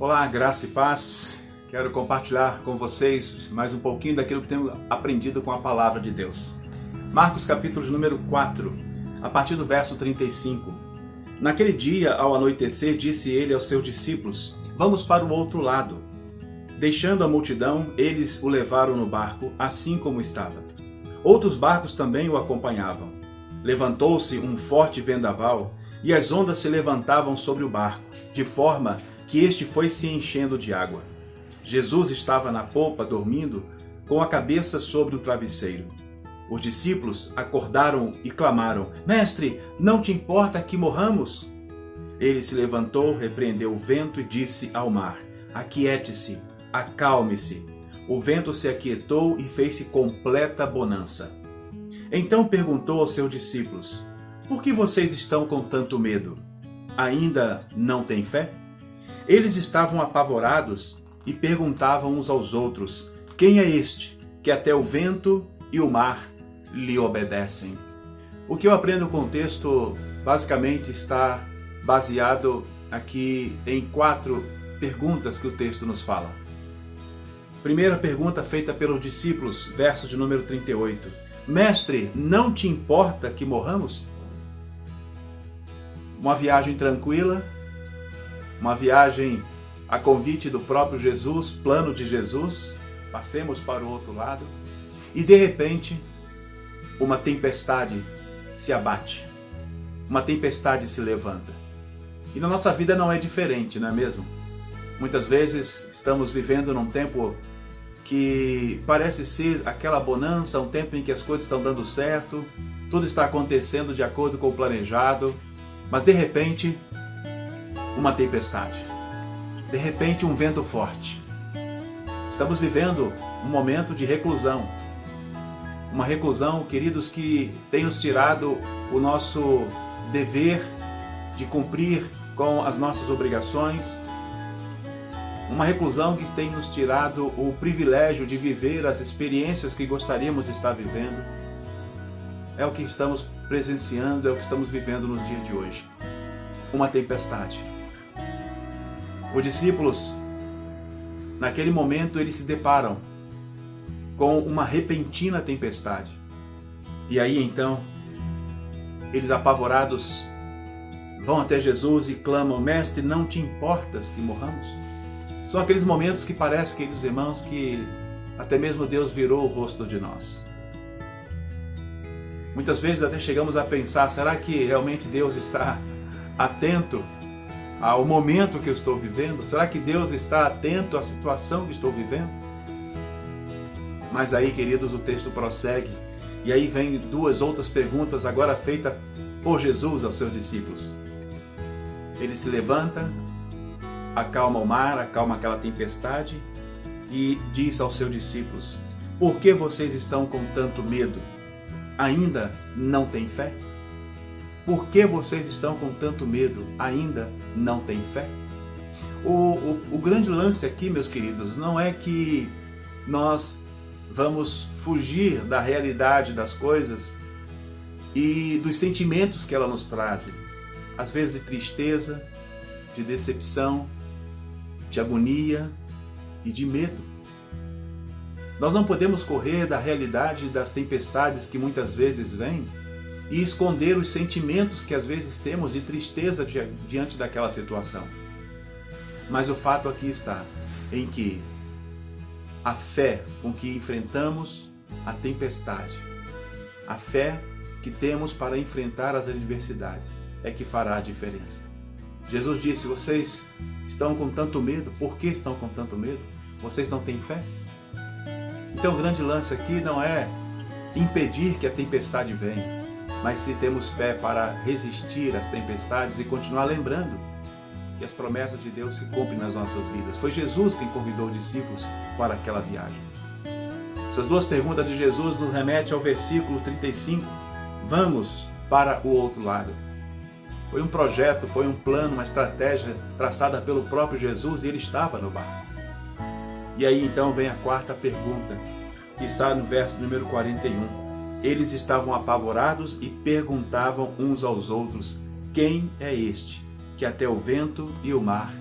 Olá, graça e paz. Quero compartilhar com vocês mais um pouquinho daquilo que tenho aprendido com a palavra de Deus. Marcos capítulo número 4, a partir do verso 35. Naquele dia, ao anoitecer, disse ele aos seus discípulos: Vamos para o outro lado. Deixando a multidão, eles o levaram no barco, assim como estava. Outros barcos também o acompanhavam. Levantou-se um forte vendaval, e as ondas se levantavam sobre o barco, de forma que este foi se enchendo de água. Jesus estava na popa, dormindo, com a cabeça sobre o travesseiro. Os discípulos acordaram e clamaram: Mestre, não te importa que morramos? Ele se levantou, repreendeu o vento e disse ao mar: Aquiete-se, acalme-se. O vento se aquietou e fez-se completa bonança. Então perguntou aos seus discípulos: Por que vocês estão com tanto medo? Ainda não têm fé? Eles estavam apavorados e perguntavam uns aos outros: Quem é este que até o vento e o mar lhe obedecem? O que eu aprendo com o texto basicamente está baseado aqui em 4 perguntas que o texto nos fala. Primeira pergunta feita pelos discípulos, verso de número 38. Mestre, não te importa que morramos? Uma viagem tranquila, uma viagem a convite do próprio Jesus, plano de Jesus, passemos para o outro lado, e de repente uma tempestade se abate, uma tempestade se levanta. E na nossa vida não é diferente, não é mesmo? Muitas vezes estamos vivendo num tempo que parece ser aquela bonança, um tempo em que as coisas estão dando certo, tudo está acontecendo de acordo com o planejado, mas de repente uma tempestade, de repente um vento forte. Estamos vivendo um momento de reclusão, uma reclusão, queridos, que tem nos tirado o nosso dever de cumprir com as nossas obrigações, uma reclusão que tem nos tirado o privilégio de viver as experiências que gostaríamos de estar vivendo. É o que estamos presenciando, é o que estamos vivendo nos dias de hoje. Uma tempestade. Os discípulos, naquele momento, eles se deparam com uma repentina tempestade. E aí então, eles apavorados vão até Jesus e clamam: Mestre, não te importas que morramos? São aqueles momentos que parece, queridos irmãos, que até mesmo Deus virou o rosto de nós. Muitas vezes até chegamos a pensar: será que realmente Deus está atento ao momento que eu estou vivendo? Será que Deus está atento à situação que estou vivendo? Mas aí, queridos, o texto prossegue, e aí vem 2 outras perguntas agora feitas por Jesus aos seus discípulos. Ele se levanta, acalma o mar, acalma aquela tempestade e diz aos seus discípulos: Por que vocês estão com tanto medo? Ainda não têm fé? Por que vocês estão com tanto medo? Ainda não têm fé? O grande lance aqui, meus queridos, não é que nós vamos fugir da realidade das coisas e dos sentimentos que ela nos trazem. Às vezes de tristeza, de decepção, de agonia e de medo. Nós não podemos correr da realidade das tempestades que muitas vezes vêm e esconder os sentimentos que às vezes temos de tristeza diante daquela situação. Mas o fato aqui está em que a fé com que enfrentamos a tempestade, a fé que temos para enfrentar as adversidades, é que fará a diferença. Jesus disse: Vocês estão com tanto medo? Por que estão com tanto medo? Vocês não têm fé? Então o grande lance aqui não é impedir que a tempestade venha, mas se temos fé para resistir às tempestades e continuar lembrando que as promessas de Deus se cumprem nas nossas vidas. Foi Jesus quem convidou os discípulos para aquela viagem. Essas 2 perguntas de Jesus nos remetem ao versículo 35. Vamos para o outro lado. Foi um projeto, foi um plano, uma estratégia traçada pelo próprio Jesus, e ele estava no barco. E aí então vem a 4ª pergunta, que está no verso número 41. Eles estavam apavorados e perguntavam uns aos outros: Quem é este que até o vento e o mar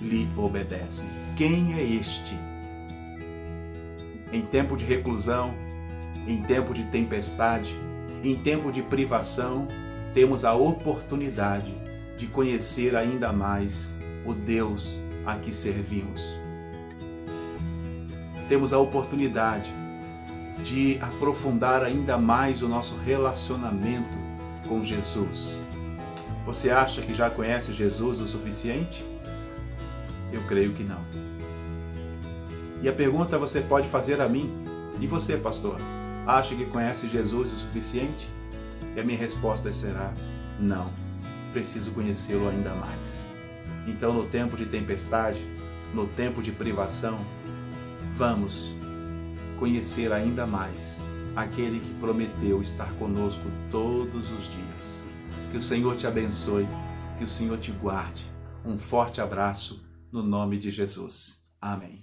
lhe obedecem. Quem é este? Em tempo de reclusão, em tempo de tempestade, em tempo de privação, temos a oportunidade de conhecer ainda mais o Deus a que servimos. Temos a oportunidade de aprofundar ainda mais o nosso relacionamento com Jesus. Você acha que já conhece Jesus o suficiente? Eu creio que não. E a pergunta você pode fazer a mim: e você, pastor, acha que conhece Jesus o suficiente? E a minha resposta será: não, preciso conhecê-lo ainda mais. Então, no tempo de tempestade, no tempo de privação, vamos conhecer ainda mais aquele que prometeu estar conosco todos os dias. Que o Senhor te abençoe, que o Senhor te guarde. Um forte abraço no nome de Jesus. Amém.